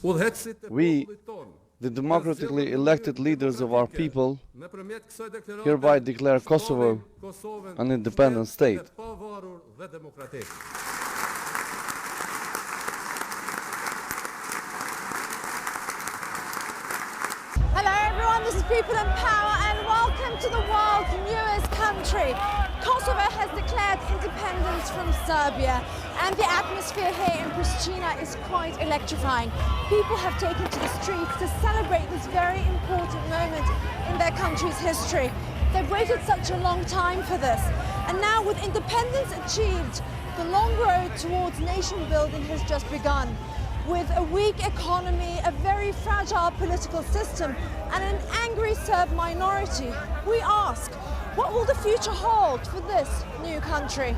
We, the democratically elected leaders of our people, hereby declare Kosovo an independent state. Hello everyone, this is People in Power and welcome to the world's newest country. Kosovo has declared independence from Serbia and the atmosphere here in Pristina is quite electrifying. People have taken to the streets to celebrate this very important moment in their country's history. They've waited such a long time for this, and now with independence achieved, the long road towards nation building has just begun. With a weak economy, a very fragile political system and an angry Serb minority, we ask, what will the future hold for this new country?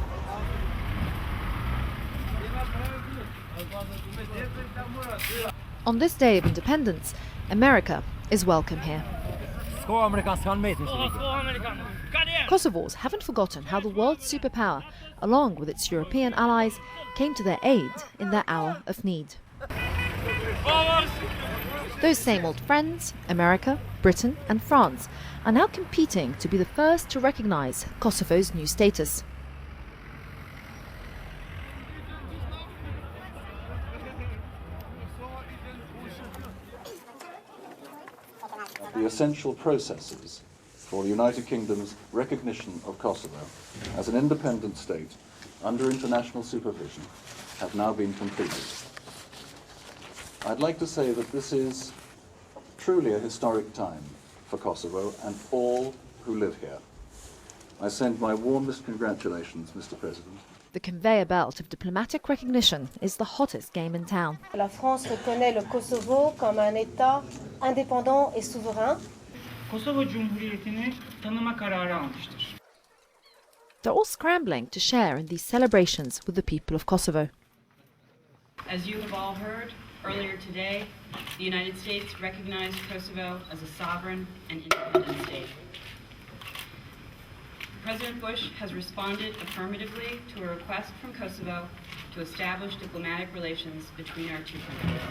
On this day of independence, America is welcome here. Kosovars haven't forgotten how the world's superpower, along with its European allies, came to their aid in their hour of need. Those same old friends, America, Britain and France, are now competing to be the first to recognize Kosovo's new status. The essential processes for the United Kingdom's recognition of Kosovo as an independent state under international supervision have now been completed. I'd like to say that this is truly a historic time for Kosovo and all who live here. I send my warmest congratulations, Mr. President. The conveyor belt of diplomatic recognition is the hottest game in town. La France reconnaît le Kosovo comme un État indépendant et souverain. Kosovo Cumhuriyeti'ni tanıma kararı almıştır. They're all scrambling to share in these celebrations with the people of Kosovo. As you have all heard, earlier today, the United States recognized Kosovo as a sovereign and independent state. President Bush has responded affirmatively to a request from Kosovo to establish diplomatic relations between our two countries.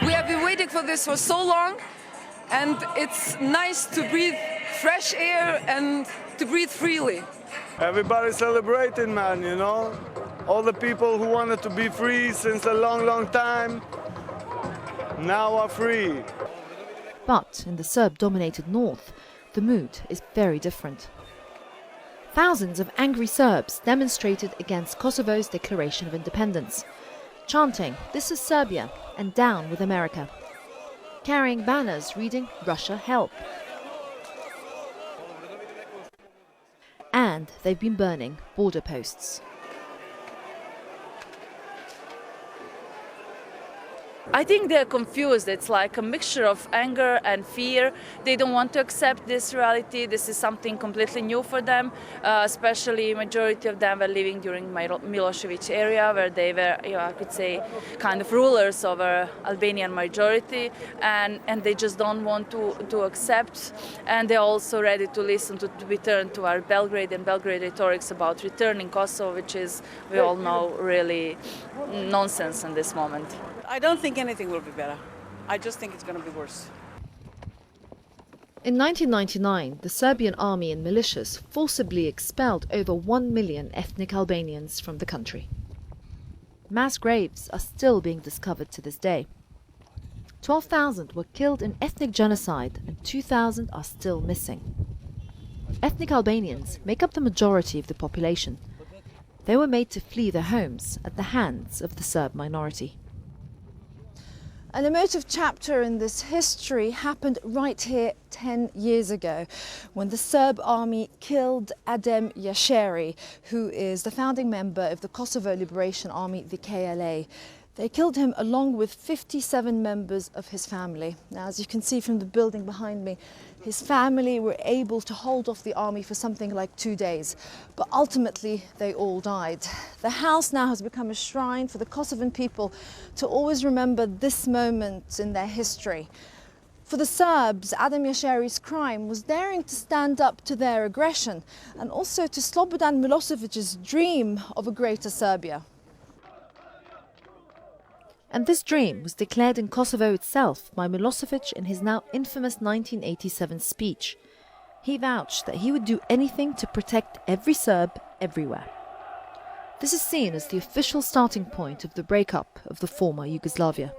We have been waiting for this for so long, and it's nice to breathe fresh air and to breathe freely. Everybody's celebrating, man, you know? All the people who wanted to be free since a long, long time, now are free. But in the Serb-dominated north, the mood is very different. Thousands of angry Serbs demonstrated against Kosovo's declaration of independence, chanting, "This is Serbia," and "Down with America," carrying banners reading, "Russia, help." And they've been burning border posts. I think they're confused. It's like a mixture of anger and fear. They don't want to accept this reality. This is something completely new for them, especially majority of them were living during Milosevic area, where they were, I could say, kind of rulers over Albanian majority, and they just don't want to accept, and they're also ready to listen to return to our Belgrade and Belgrade rhetorics about returning Kosovo, which is, we all know, really nonsense in this moment. I don't think anything will be better. I just think it's going to be worse. In 1999, the Serbian army and militias forcibly expelled over 1 million ethnic Albanians from the country. Mass graves are still being discovered to this day. 12,000 were killed in ethnic genocide and 2,000 are still missing. Ethnic Albanians make up the majority of the population. They were made to flee their homes at the hands of the Serb minority. An emotive chapter in this history happened right here 10 years ago when the Serb army killed Adem JASHARI, who is the founding member of the Kosovo Liberation Army, the KLA. They killed him along with 57 members of his family. Now, as you can see from the building behind me, his family were able to hold off the army for something like 2 days, but ultimately they all died. The house now has become a shrine for the Kosovan people to always remember this moment in their history. For the Serbs, Adam JASHARI's crime was daring to stand up to their aggression and also to Slobodan Milosevic's dream of a greater Serbia. And this dream was declared in Kosovo itself by Milosevic in his now infamous 1987 speech. He vouched that he would do anything to protect every Serb everywhere. This is seen as the official starting point of the breakup of the former Yugoslavia.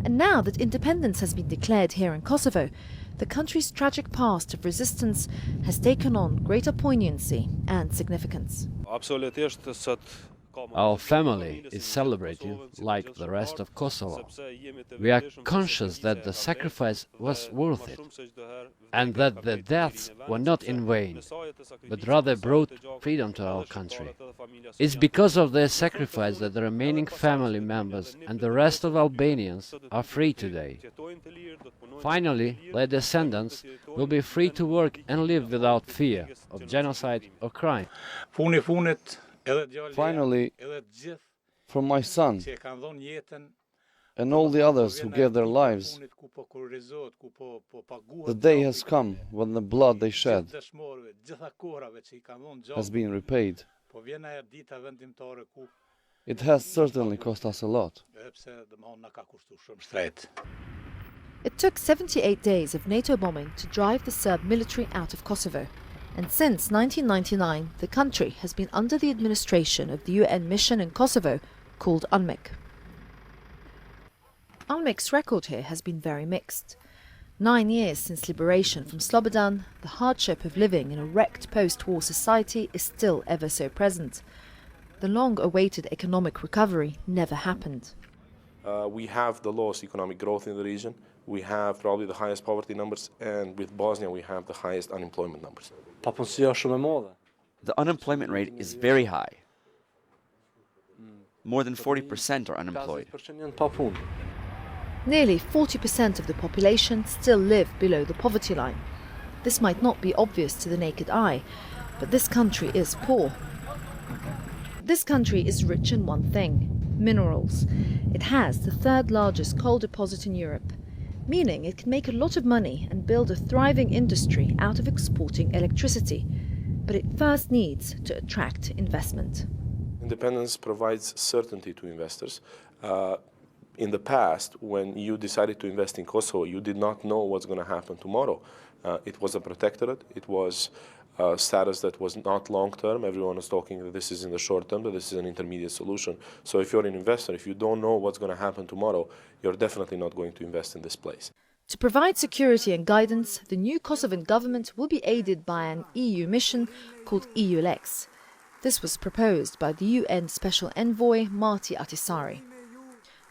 And now that independence has been declared here in Kosovo, the country's tragic past of resistance has taken on greater poignancy and significance. Our family is celebrating like the rest of Kosovo. We are conscious that the sacrifice was worth it, and that the deaths were not in vain, but rather brought freedom to our country. It's because of their sacrifice that the remaining family members and the rest of Albanians are free today. Finally, their descendants will be free to work and live without fear of genocide or crime. Finally, for my son and all the others who gave their lives, the day has come when the blood they shed has been repaid. It has certainly cost us a lot. It took 78 days of NATO bombing to drive the Serb military out of Kosovo. And since 1999, the country has been under the administration of the UN mission in Kosovo called UNMIK. UNMIK's record here has been very mixed. 9 years since liberation from Slobodan, the hardship of living in a wrecked post-war society is still ever so present. The long-awaited economic recovery never happened. We have the lowest economic growth in the region. We have probably the highest poverty numbers, and with Bosnia we have the highest unemployment numbers. The unemployment rate is very high. More than 40% are unemployed. Nearly 40% of the population still live below the poverty line. This might not be obvious to the naked eye, but this country is poor. This country is rich in one thing: minerals. It has the third largest coal deposit in Europe, meaning it can make a lot of money and build a thriving industry out of exporting electricity. But it first needs to attract investment. Independence provides certainty to investors. In the past, when you decided to invest in Kosovo, you did not know what's going to happen tomorrow. It was a protectorate. It was a status that was not long-term. Everyone was talking that this is in the short term, that this is an intermediate solution. So if you're an investor, if you don't know what's going to happen tomorrow, you're definitely not going to invest in this place. To provide security and guidance, the new Kosovan government will be aided by an EU mission called EULEX. This was proposed by the UN Special Envoy Marty Ahtisaari.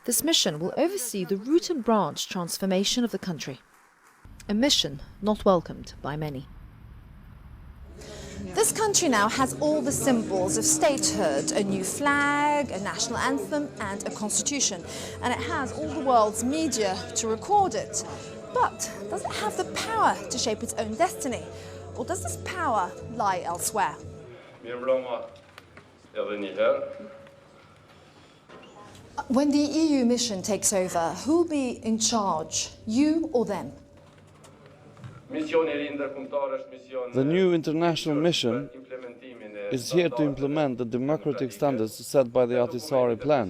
This mission will oversee the root and branch transformation of the country. A mission not welcomed by many. This country now has all the symbols of statehood: a new flag, a national anthem and a constitution. And it has all the world's media to record it. But does it have the power to shape its own destiny? Or does this power lie elsewhere? When the EU mission takes over, who will be in charge, you or them? The new international mission is here to implement the democratic standards set by the Ahtisaari plan,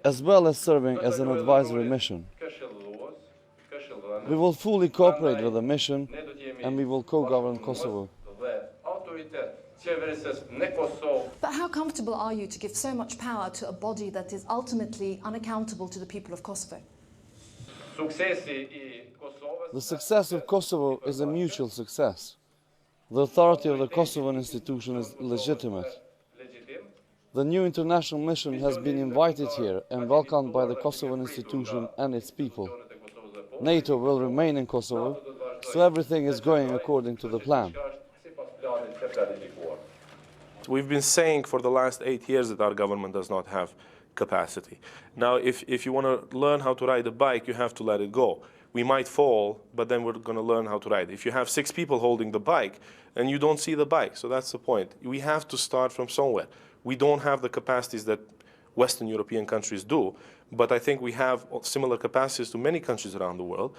as well as serving as an advisory mission. We will fully cooperate with the mission and we will co-govern Kosovo. But how comfortable are you to give so much power to a body that is ultimately unaccountable to the people of Kosovo? The success of Kosovo is a mutual success. The authority of the Kosovan institution is legitimate. The new international mission has been invited here and welcomed by the Kosovan institution and its people. NATO will remain in Kosovo, so everything is going according to the plan. We've been saying for the last 8 years that our government does not have capacity. Now, if you want to learn how to ride a bike, you have to let it go. We might fall, but then we're going to learn how to ride. If you have 6 people holding the bike, and you don't see the bike, so that's the point. We have to start from somewhere. We don't have the capacities that Western European countries do, but I think we have similar capacities to many countries around the world.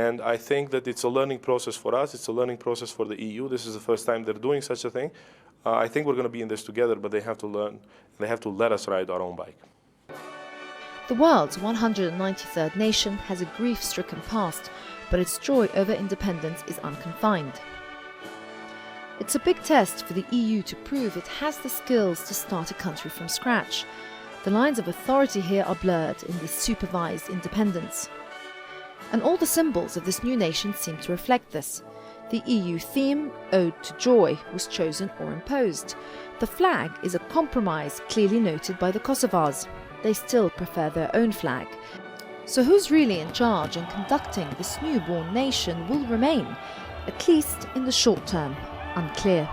And I think that it's a learning process for us, it's a learning process for the EU. This is the first time they're doing such a thing. I think we're going to be in this together, but they have to learn, they have to let us ride our own bike. The world's 193rd nation has a grief-stricken past, but its joy over independence is unconfined. It's a big test for the EU to prove it has the skills to start a country from scratch. The lines of authority here are blurred in this supervised independence. And all the symbols of this new nation seem to reflect this. The EU theme, Ode to Joy, was chosen or imposed. The flag is a compromise clearly noted by the Kosovars. They still prefer their own flag. So who's really in charge and conducting this newborn nation will remain, at least in the short term, unclear.